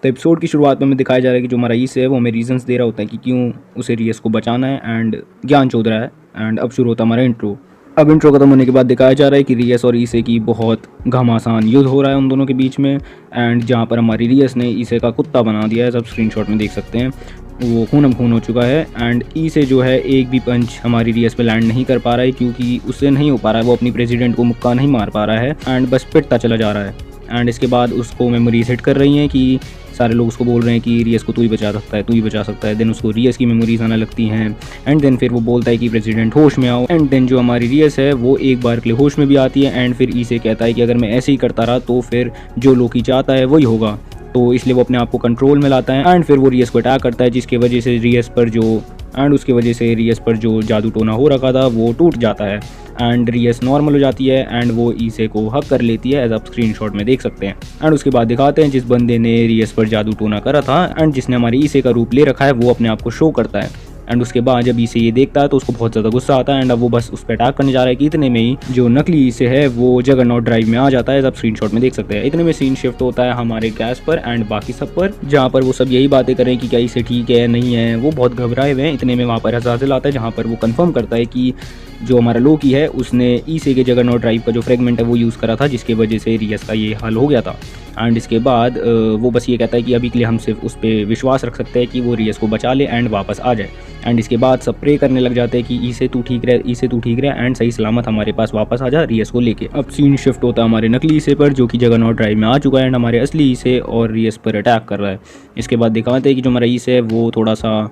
तो एपिसोड की शुरुआत में हमें दिखाया जा रहा है कि जो हमारा ईस है वो हमें रीजंस दे रहा होता है कि क्यों उसे रियस को बचाना है एंड ज्ञान चोद रहा है। एंड अब शुरू होता है हमारा इंट्रो। अब इंट्रो खत्म होने के बाद दिखाया जा रहा है कि रियस और ईसे की बहुत घमासान युद्ध हो रहा है उन दोनों के बीच में। एंड जहाँ पर हमारी रियस ने ईसे का कुत्ता बना दिया है, सब स्क्रीनशॉट में देख सकते हैं, वो खूनम खून हो चुका है। एंड ईसे जो है एक भी पंच हमारी रियस पे लैंड नहीं कर पा रहा है क्योंकि उससे नहीं हो पा रहा है, वो अपनी प्रेसिडेंट को मुक्का नहीं मार पा रहा है एंड बस पिटता चला जा रहा है। एंड इसके बाद उसको मेमोरीज हिट कर रही हैं कि सारे लोग उसको बोल रहे हैं कि रियस को तू ही बचा सकता है, तू ही बचा सकता है। देन उसको रियस की मेमोरीज आने लगती हैं एंड देन फिर वो बोलता है कि प्रेसिडेंट होश में आओ। एंड देन जो हमारी रियस है वो एक बार के लिए होश में भी आती है एंड फिर ईसे कहता है कि अगर मैं ऐसे ही करता रहा तो फिर जो लोकी चाहता है वही होगा। तो इसलिए वो अपने आप को कंट्रोल में लाता है एंड फिर वो रियस को अटैक करता है, जिसकी वजह से रियस पर जो जादू टोना हो रखा था वो टूट जाता है एंड रियस नॉर्मल हो जाती है एंड वो ईसे को हक कर लेती है, एज आप स्क्रीनशॉट में देख सकते हैं। एंड उसके बाद दिखाते हैं जिस बंदे ने रियस पर जादू टोना करा था एंड जिसने हमारे ईसे का रूप ले रखा है वो अपने आप को शो करता है। एंड उसके बाद जब ईसे ये देखता है तो उसको बहुत ज़्यादा गुस्सा आता है एंड अब वो बस उस पर अटैक करने जा रहा है कि इतने में ही जो नकली ईसे है वो जगरनॉट ड्राइव में आ जाता है, आप स्क्रीनशॉट में देख सकते हैं। इतने में सीन शिफ्ट होता है हमारे गैस पर एंड बाकी सब पर, जहाँ पर वो सब यही बातें करें कि क्या ईसे ठीक है नहीं है, वो बहुत घबराए हुए हैं। इतने में वहाँ पर अज़ाज़िल आता है जहाँ पर वो कंफर्म करता है कि जो हमारा लोकी है उसने ईसे के जगरनॉट ड्राइव का जो फ्रेगमेंट है वो यूज़ करा था, जिसकी वजह से रियस का ये हाल हो गया था। एंड इसके बाद वो बस ये कहता है कि अभी के लिए हम सिर्फ उस पर विश्वास रख सकते हैं कि वो रियस को बचा ले एंड वापस आ जाए। एंड इसके बाद सब प्रे करने लग जाते हैं कि ईसे तू ठीक रहे एंड सही सलामत हमारे पास वापस आ जा रियस को लेके। अब सीन शिफ्ट होता है हमारे नकली ईसे पर जो कि जगरनॉट ड्राइव में आ चुका है एंड हमारे असली ईसे और रियस पर अटैक कर रहा है। इसके बाद दिखाते हैं कि जो हमारा ईसे है वो थोड़ा सा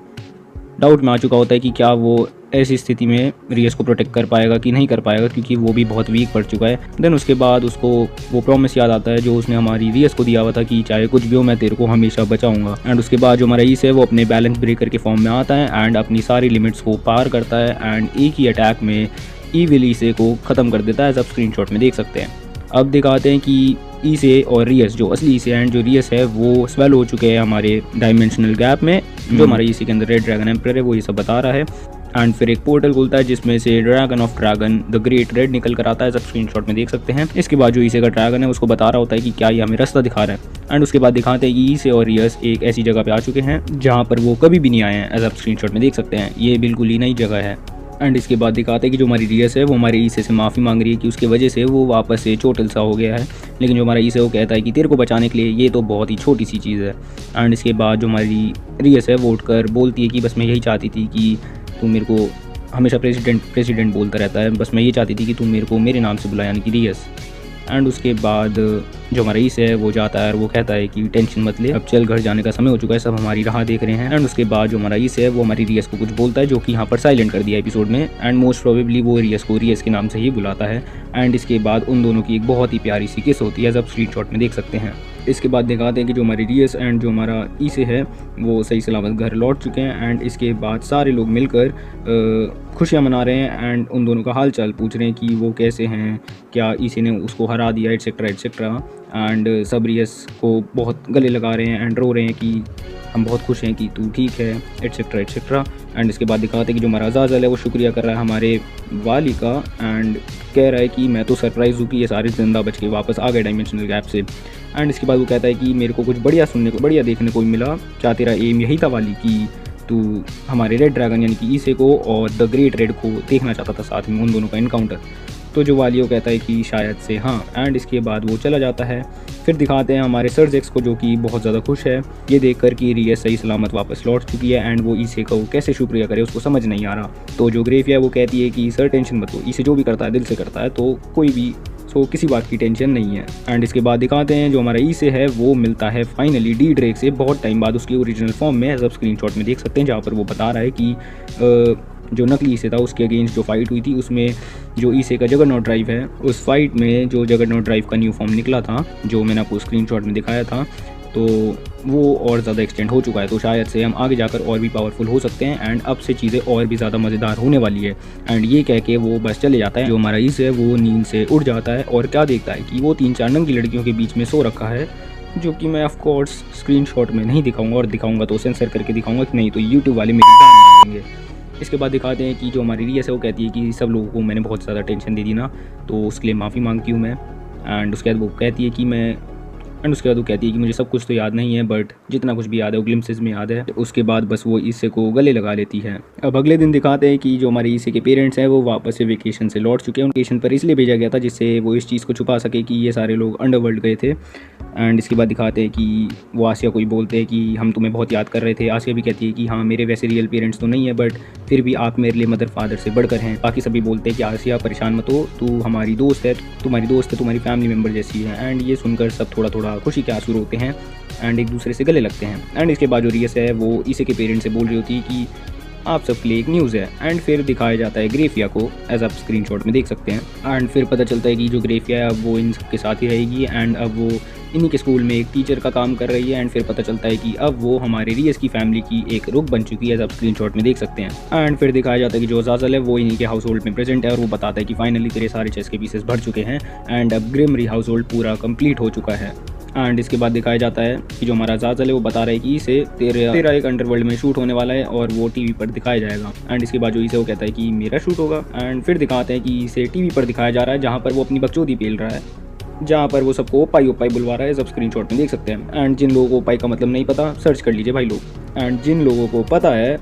डाउट में आ चुका होता है कि क्या वो ऐसी स्थिति में रियस को प्रोटेक्ट कर पाएगा कि नहीं कर पाएगा, क्योंकि वो भी बहुत वीक पड़ चुका है। देन उसके बाद उसको वो प्रॉमिस याद आता है जो उसने हमारी रियस को दिया हुआ था कि चाहे कुछ भी हो मैं तेरे को हमेशा बचाऊंगा। एंड उसके बाद जो हमारा ईस है वो अपने बैलेंस ब्रेकर के फॉर्म में आता है एंड अपनी सारी लिमिट्स को पार करता है एंड एक ही अटैक में ईविल ईसे को ख़त्म कर देता है, सब स्क्रीनशॉट में देख सकते हैं। अब दिखाते हैं कि ईसे और रियस, जो असली ईसे एंड जो रियस है, वो स्वेल हो चुके हैं हमारे डायमेंशनल गैप में। जो हमारे ईसे के अंदर रेड ड्रैगन एम्परर है वो ये सब बता रहा है एंड फिर एक पोर्टल खुलता है जिसमें से dragon of dragon the great red निकल कर आता है, सब स्क्रीनशॉट में देख सकते हैं। इसके बाद जो ईसे का ड्रैगन है उसको बता रहा होता है कि क्या ये हमें रास्ता दिखा रहा है। एंड उसके बाद दिखाते हैं कि ईसे और रियस एक ऐसी जगह पे आ चुके हैं जहाँ पर वो कभी भी नहीं आए हैं, एज आप स्क्रीनशॉट में देख सकते हैं। ये बिल्कुल ही नई जगह है। एंड इसके बाद दिखाते हैं कि जो हमारी रियस है वो हमारे ईसे से माफ़ी मांग रही है कि उसकी वजह से वो वापस से चोटिल सा हो गया है, लेकिन जो हमारा ईसे वो कहता है कि तेरे को बचाने के लिए ये तो बहुत ही छोटी सी चीज़ है। एंड इसके बाद जो हमारी रियस है वो उठकर बोलती है कि बस मैं यही चाहती थी कि तू मेरे को हमेशा प्रेसिडेंट बोलता रहता है, बस मैं ये चाहती थी कि तुम मेरे को मेरे नाम से बुलाया, यानी कि रियस। एंड उसके बाद जो हमारा ईसे है वो जाता है और वो कहता है कि टेंशन मत ले, अब चल घर जाने का समय हो चुका है, सब हमारी राह देख रहे हैं। एंड उसके बाद जो हमारा ईसे है वो हमारी रियस को कुछ बोलता है जो कि यहाँ पर साइलेंट कर दिया एपिसोड में एंड मोस्ट प्रोबेबली वो रियस को रियस के नाम से ही बुलाता है। एंड इसके बाद उन दोनों की एक बहुत ही प्यारी सी किस होती है, जब स्क्रीनशॉट में देख सकते हैं। इसके बाद दिखाते हैं कि जो हमारी रियस एंड जो हमारा ईसे है वो सही सलामत घर लौट चुके हैं एंड इसके बाद सारे लोग मिलकर खुशियाँ मना रहे हैं एंड उन दोनों का हाल चाल पूछ रहे हैं कि वो कैसे हैं, क्या ईसे ने उसको हरा दिया, एटसेट्रा एटसेट्रा। एंड सब रियस को बहुत गले लगा रहे हैं एंड रो रहे हैं कि हम बहुत खुश हैं कि तू ठीक है, एटसेट्रा एटसेट्रा। एंड इसके बाद दिखाते हैं कि जो हमारा अज़ाज़ल है वो शुक्रिया कर रहा है हमारे वाली का एंड कह रहा है कि मैं तो सरप्राइज़ हूँ कि ये सारे ज़िंदा बच के वापस आ गए डायमेंशनल गैप से। एंड इसके बाद वो कहता है कि मेरे को कुछ बढ़िया सुनने को, बढ़िया देखने को मिला, क्या तेरा एम यही था वाली कि तू हमारे रेड ड्रैगन यानी कि ईसे को और द ग्रेट रेड को देखना चाहता था, साथ में उन दोनों का इनकाउंटर। तो जो वाली वो कहता है कि शायद से हाँ। एंड इसके बाद वो चला जाता है। फिर दिखाते हैं हमारे सर जेक्स को जो कि बहुत ज़्यादा खुश है ये देखकर कि रियस सही सलामत वापस लौट चुकी है एंड वो ईसे को कैसे शुक्रिया करे उसको समझ नहीं आ रहा। तो जो ग्रेफिया है वो कहती है कि सर टेंशन मत लो, ईसे जो भी करता है दिल से करता है, तो कोई भी किसी बात की टेंशन नहीं है। एंड इसके बाद दिखाते हैं जो हमारा ईसे है वो मिलता है फाइनली डी ड्रेक से बहुत टाइम बाद उसकी ओरिजिनल फॉर्म में, सब स्क्रीनशॉट में देख सकते हैं, जहाँ पर वो बता रहा है कि जो नकली ईसे था उसके अगेंस्ट जो फाइट हुई थी उसमें जो ईसे का जगरनॉट ड्राइव है उस फाइट में जो जगरनॉट ड्राइव का न्यू फॉर्म निकला था जो मैंने आपको स्क्रीनशॉट में दिखाया था, तो वो और ज़्यादा एक्सटेंड हो चुका है। तो शायद से हम आगे जाकर और भी पावरफुल हो सकते हैं एंड अब से चीज़ें और भी ज़्यादा मज़ेदार होने वाली है। एंड ये कह के वो बस चले जाता है। जो हमारा ईसे है वो नींद से उठ जाता है और क्या देखता है कि वो 3-4 नंगी लड़कियों के बीच में सो रखा है, जो कि मैं ऑफकोर्स स्क्रीनशॉट में नहीं दिखाऊंगा, और दिखाऊंगा तो सेंसर करके दिखाऊंगा कि नहीं तो यूट्यूब वाले मेरी जान मार देंगे। इसके बाद दिखाते हैं कि जो हमारी रियस है वो कहती है कि सब लोगों को मैंने बहुत ज़्यादा टेंशन दे दी ना, तो उसके लिए माफ़ी मांगती हूँ मैं। एंड उसके बाद वो कहती है कि मैं एंड उसके बाद वो कहती है कि मुझे सब कुछ तो याद नहीं है, बट जितना कुछ भी याद है वो ग्लिम्पसेस में याद है। उसके बाद बस वो ईसे को गले लगा लेती है। अब अगले दिन दिखाते हैं कि जो हमारे ईसे के पेरेंट्स हैं वो वापस से वेकेशन से लौट चुके हैं। वेकेशन पर इसलिए भेजा गया था जिससे वो इस चीज़ को छुपा सके कि ये सारे लोग अंडरवर्ल्ड गए थे। एंड इसके बाद दिखाते हैं कि वो आसिया को ही बोलते हैं कि हम तुम्हें बहुत याद कर रहे थे। आसिया भी कहती है कि हाँ, मेरे वैसे रियल पेरेंट्स तो नहीं है, बट फिर भी आप मेरे लिए मदर फादर से बढ़कर हैं। बाकी सभी बोलते हैं कि आसिया परेशान मत हो, तू हमारी दोस्त है, तुम्हारी फैमिली मेम्बर जैसी है। एंड ये सुनकर सब थोड़ा थोड़ा खुशी के आंसू रोते हैं एंड एक दूसरे से गले लगते हैं। एंड इसके बाद जो रियस है वो ईसे के पेरेंट्स से बोल रही होती है कि आप सबके लिए एक न्यूज़ है। एंड फिर दिखाया जाता है ग्रेफिया को, एज आप स्क्रीनशॉट में देख सकते हैं। एंड फिर पता चलता है कि जो ग्रेफिया है अब वो इन सबके साथ ही रहेगी एंड अब वो इन्हीं के स्कूल में एक टीचर का काम कर रही है। एंड फिर पता चलता है कि अब वो हमारे रियस की फैमिली की एक रुख बन चुकी है, एज आप स्क्रीनशॉट में देख सकते हैं। एंड फिर दिखाया जाता है कि जो अज़ाज़ल है वो इन्हीं के हाउस होल्ड में प्रेजेंट है और वो बताता है कि फाइनली तेरे सारे चेस के पीसेस भर चुके हैं एंड अब ग्रिमरी हाउस होल्ड पूरा कंप्लीट हो चुका है। एंड इसके बाद दिखाया जाता है कि जो हमारा अज़ाज़ल है वो बता रहा है कि इसे तेरा एक अंडरवर्ल्ड में शूट होने वाला है और वो टीवी पर दिखाया जाएगा। एंड इसके बाद जो इसे वो कहता है कि मेरा शूट होगा। एंड फिर दिखाते हैं कि इसे टीवी पर दिखाया जा रहा है जहाँ पर वो अपनी बकचोदी पेल रहा है, जहाँ पर वो सबको ओपाई ओपाई बुलवा रहा है, सब स्क्रीनशॉट में देख सकते हैं। एंड जिन लोगों को ओपाई का मतलब नहीं पता सर्च कर लीजिए भाई लोग। एंड जिन लोगों को पता है,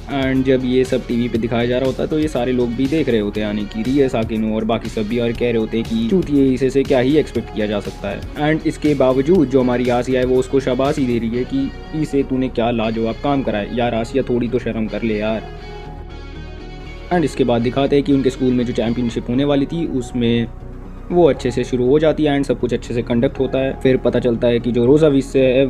एंड जब ये सब टीवी पे दिखाया जा रहा होता है तो ये सारे लोग भी देख रहे होते हैं, यानी कि रियस, आकिनो और बाकी सब भी, और कह रहे होते हैं कि चूतिए इसे से क्या ही एक्सपेक्ट किया जा सकता है। एंड इसके बावजूद जो हमारी आसिया है वो उसको शाबाशी दे रही है कि इसे तूने क्या लाजवाब काम करा है यार, आसिया थोड़ी तो शर्म कर ले यार। एंड इसके बाद दिखाते हैं कि उनके स्कूल में जो चैम्पियनशिप होने वाली थी उसमें वो अच्छे से शुरू हो जाती है एंड सब कुछ अच्छे से कंडक्ट होता है। फिर पता चलता है कि जो रोज़ा विस है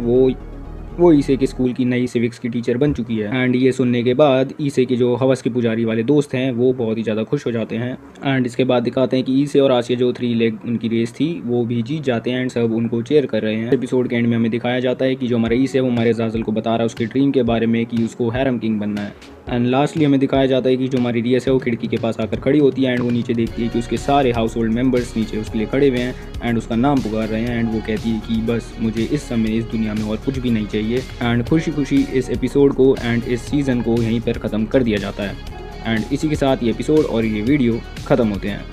वो ईसे के स्कूल की नई सिविक्स की टीचर बन चुकी है। एंड ये सुनने के बाद ईसे के जो हवस के पुजारी वाले दोस्त हैं वो बहुत ही ज़्यादा खुश हो जाते हैं। एंड इसके बाद दिखाते हैं कि ईसे और आसिया जो 3 लेग उनकी रेस थी वो भी जीत जाते हैं एंड सब उनको चेयर कर रहे हैं। एपिसोड के एंड में हमें दिखाया जाता है कि जो हमारा ईसे है वो हमारे अज़ाज़ल को बता रहा है उसके ड्रीम के बारे में कि उसको हैरम किंग बनना है। एंड लास्टली हमें दिखाया जाता है कि जो हमारी रियस है वो खिड़की के पास आकर खड़ी होती है एंड वो नीचे देखती है कि उसके सारे हाउस होल्ड मेम्बर्स नीचे उसके लिए खड़े हुए हैं एंड उसका नाम पुकार रहे हैं। एंड वो कहती है कि बस मुझे इस समय इस दुनिया में और कुछ भी नहीं चाहिए। एंड खुशी खुशी इस एपिसोड को एंड इस सीज़न को यहीं पर ख़त्म कर दिया जाता है। एंड इसी के साथ ये एपिसोड और ये वीडियो ख़त्म होते हैं।